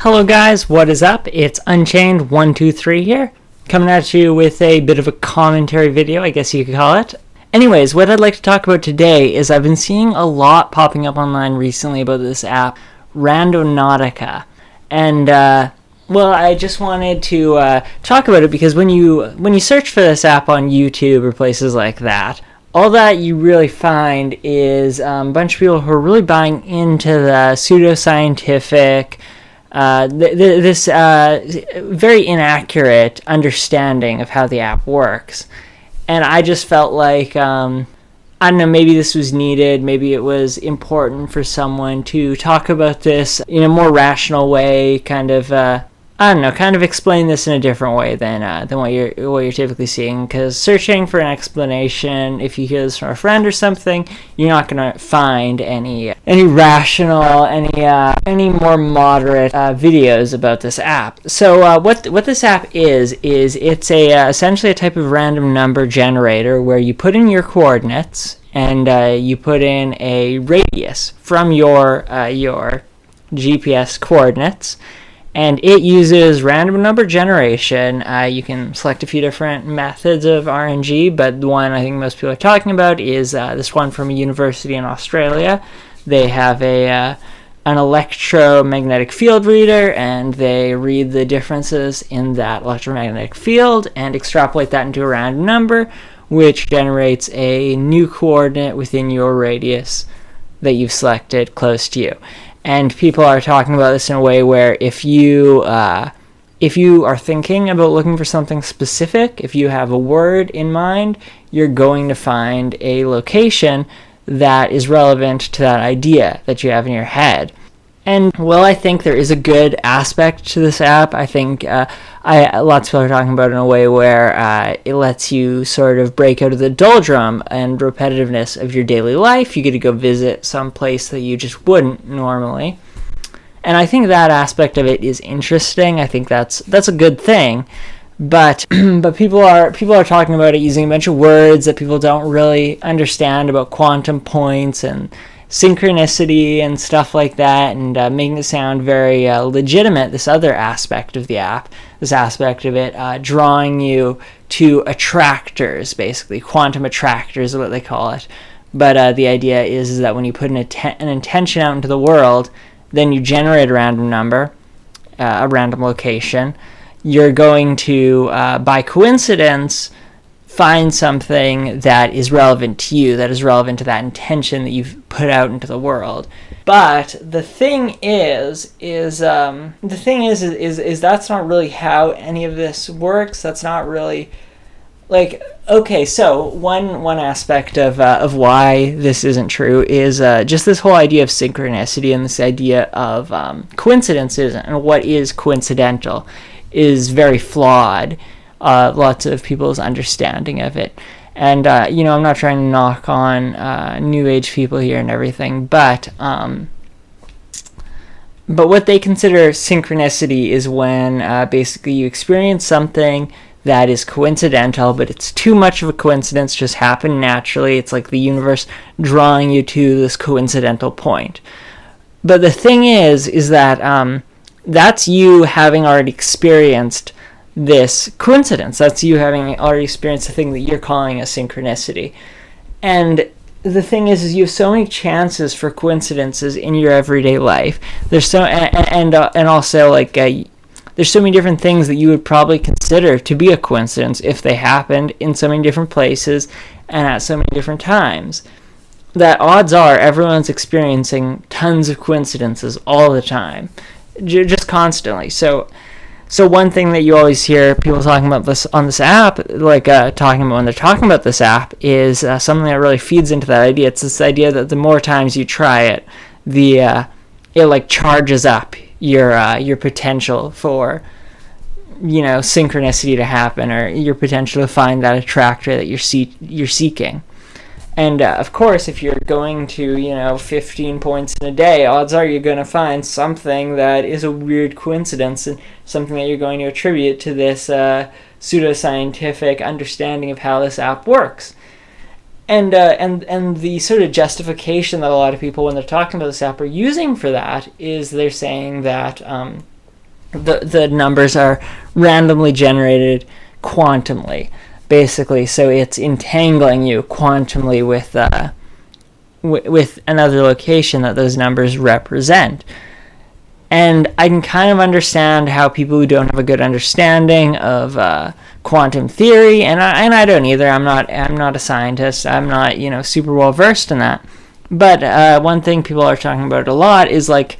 Hello guys, what is up? It's Unchained123 here, coming at you with a bit of a commentary video, I guess you could call it. Anyways, what I'd like to talk about today is I've been seeing a lot popping up online recently about this app, Randonautica. And, I just wanted to talk about it because when you search for this app on YouTube or places like that, all that you really find is a bunch of people who are really buying into the pseudoscientific, this very inaccurate understanding of how the app works. And I just felt like, I don't know, maybe this was needed, maybe it was important for someone to talk about this in a more rational way, kind of explain this in a different way than what you're typically seeing. Because searching for an explanation, if you hear this from a friend or something, you're not gonna find any rational, any more moderate videos about this app. So what this app is it's essentially a type of random number generator where you put in your coordinates and you put in a radius from your GPS coordinates. And it uses random number generation. You can select a few different methods of RNG, but the one I think most people are talking about is this one from a university in Australia. They have an electromagnetic field reader, and they read the differences in that electromagnetic field and extrapolate that into a random number, which generates a new coordinate within your radius that you've selected close to you. And people are talking about this in a way where if you are thinking about looking for something specific, if you have a word in mind, you're going to find a location that is relevant to that idea that you have in your head. And well, I think there is a good aspect to this app. I think lots of people are talking about it in a way where it lets you sort of break out of the doldrum and repetitiveness of your daily life. You get to go visit some place that you just wouldn't normally. And I think that aspect of it is interesting. I think that's a good thing. But people are talking about it using a bunch of words that people don't really understand about quantum points and synchronicity and stuff like that, and making it sound very legitimate, this other aspect of the app, this aspect of it drawing you to attractors, basically. Quantum attractors is what they call it. But the idea is that when you put an intention out into the world, then you generate a random number, a random location. You're going to, by coincidence, find something that is relevant to you, that is relevant to that intention that you've put out into the world. But the thing is that's not really how any of this works. That's not really like, okay, so one aspect of why this isn't true is just this whole idea of synchronicity and this idea of coincidences and what is coincidental is very flawed. Lots of people's understanding of it. And, I'm not trying to knock on New Age people here and everything, but what they consider synchronicity is when basically you experience something that is coincidental, but it's too much of a coincidence, just happened naturally. It's like the universe drawing you to this coincidental point. But the thing is that that's you having already experienced this coincidence. That's you having already experienced the thing that you're calling a synchronicity. And the thing is you have so many chances for coincidences in your everyday life. There's so and also like there's so many different things that you would probably consider to be a coincidence if they happened in so many different places and at so many different times, that odds are everyone's experiencing tons of coincidences all the time, just constantly. So one thing that you always hear people talking about this on this app, like talking about when they're talking about this app, is something that really feeds into that idea. It's this idea that the more times you try it, it like charges up your potential for synchronicity to happen, or your potential to find that attractor that you're seeking. And of course, if you're going to 15 points in a day, odds are you're going to find something that is a weird coincidence and something that you're going to attribute to this pseudoscientific understanding of how this app works. And the sort of justification that a lot of people, when they're talking about this app, are using for that is they're saying that the numbers are randomly generated quantumly, basically. So it's entangling you quantumly with another location that those numbers represent. And I can kind of understand how people who don't have a good understanding of quantum theory, and I don't either. I'm not a scientist. I'm not super well versed in that. But one thing people are talking about a lot is like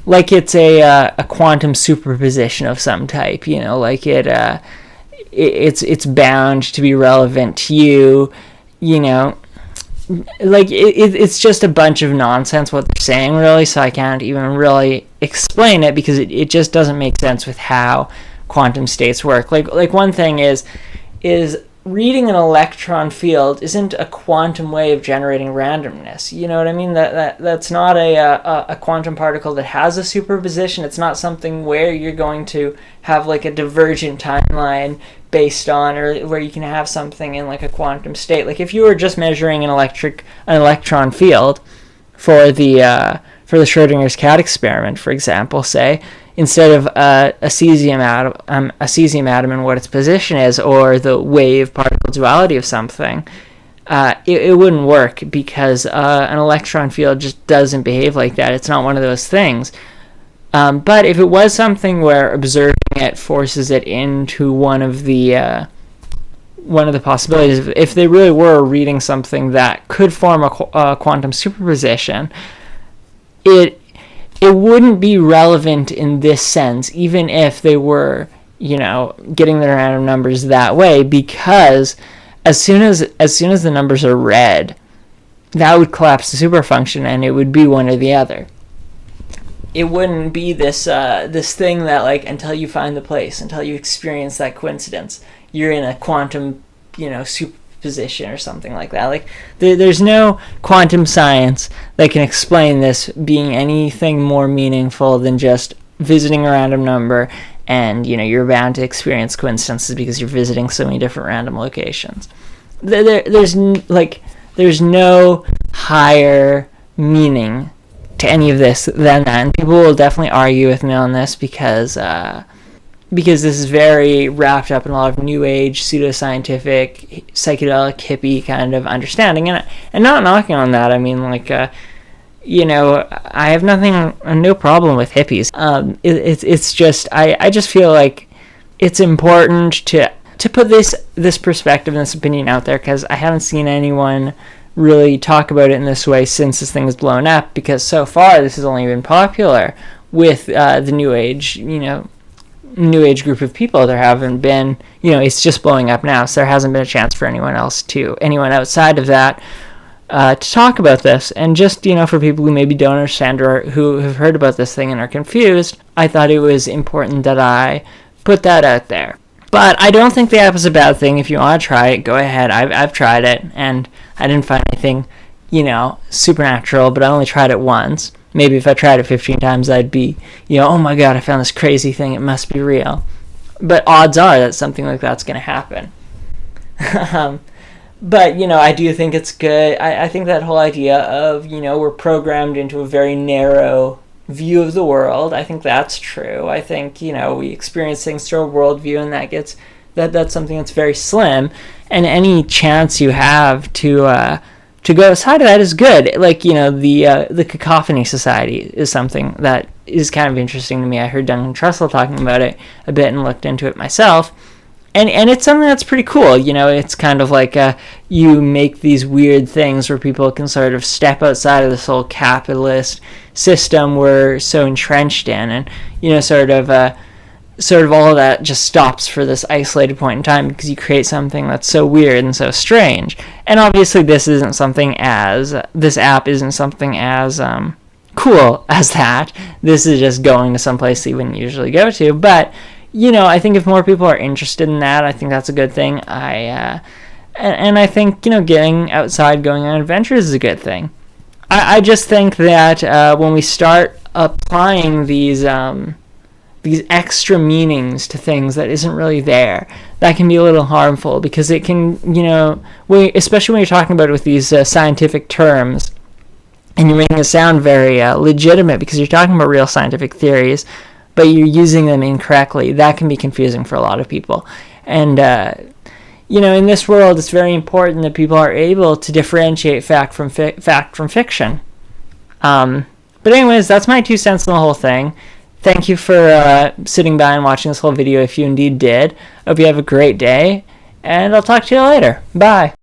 it's a quantum superposition of some type. Like it's bound to be relevant to you. Like it's just a bunch of nonsense what they're saying, really, so I can't even really explain it because it just doesn't make sense with how quantum states work. Like one thing is reading an electron field isn't a quantum way of generating randomness. You know what I mean? That's not a quantum particle that has a superposition. It's not something where you're going to have like a divergent timeline based on, or where you can have something in like a quantum state. Like if you were just measuring an electron field for the Schrodinger's cat experiment, for example, say, instead of a cesium atom and what its position is, or the wave particle duality of something, it wouldn't work because an electron field just doesn't behave like that. It's not one of those things. But if it was something where observing it forces it into one of the possibilities, if they really were reading something that could form a quantum superposition, it wouldn't be relevant in this sense, even if they were, getting their random numbers that way, because as soon as the numbers are read, that would collapse the superfunction and it would be one or the other. It wouldn't be this thing that, like, until you find the place, until you experience that coincidence, you're in a quantum, superposition or something like that. Like, there's no quantum science that can explain this being anything more meaningful than just visiting a random number, and you're bound to experience coincidences because you're visiting so many different random locations. There's no higher meaning to any of this than that, and people will definitely argue with me on this because this is very wrapped up in a lot of new age, pseudoscientific, psychedelic, hippie kind of understanding, and not knocking on that. I mean, I have no problem with hippies. It's just I just feel like it's important to put this perspective and this opinion out there, because I haven't seen anyone really talk about it in this way since this thing has blown up, because so far this has only been popular with the new age group of people. There haven't been, it's just blowing up now, so there hasn't been a chance for anyone outside of that to talk about this. And just, for people who maybe don't understand or who have heard about this thing and are confused, I thought it was important that I put that out there. But I don't think the app is a bad thing. If you want to try it, go ahead. I've tried it, and I didn't find anything, supernatural, but I only tried it once. Maybe if I tried it 15 times, I'd be, oh my god, I found this crazy thing, it must be real. But odds are that something like that's going to happen. But, I do think it's good. I think that whole idea of, we're programmed into a very narrow view of the world, I think that's true. I think, we experience things through a worldview, and that's something that's very slim, and any chance you have to go outside of that is good. Like, the Cacophony Society is something that is kind of interesting to me. I heard Duncan Trussell talking about it a bit and looked into it myself. And it's something that's pretty cool. It's kind of like you make these weird things where people can sort of step outside of this whole capitalist system we're so entrenched in, and sort of all of that just stops for this isolated point in time because you create something that's so weird and so strange. And obviously this app isn't something as cool as that. This is just going to some place that you wouldn't usually go to, but I think if more people are interested in that, I think that's a good thing. And I think, getting outside, going on adventures is a good thing. I just think that when we start applying these extra meanings to things that isn't really there, that can be a little harmful, because it can, especially when you're talking about it with these scientific terms, and you're making it sound very legitimate because you're talking about real scientific theories, but you're using them incorrectly, that can be confusing for a lot of people. And in this world, it's very important that people are able to differentiate fact from fiction. But anyways, that's my 2 cents on the whole thing. Thank you for sitting by and watching this whole video if you indeed did. Hope you have a great day, and I'll talk to you later. Bye.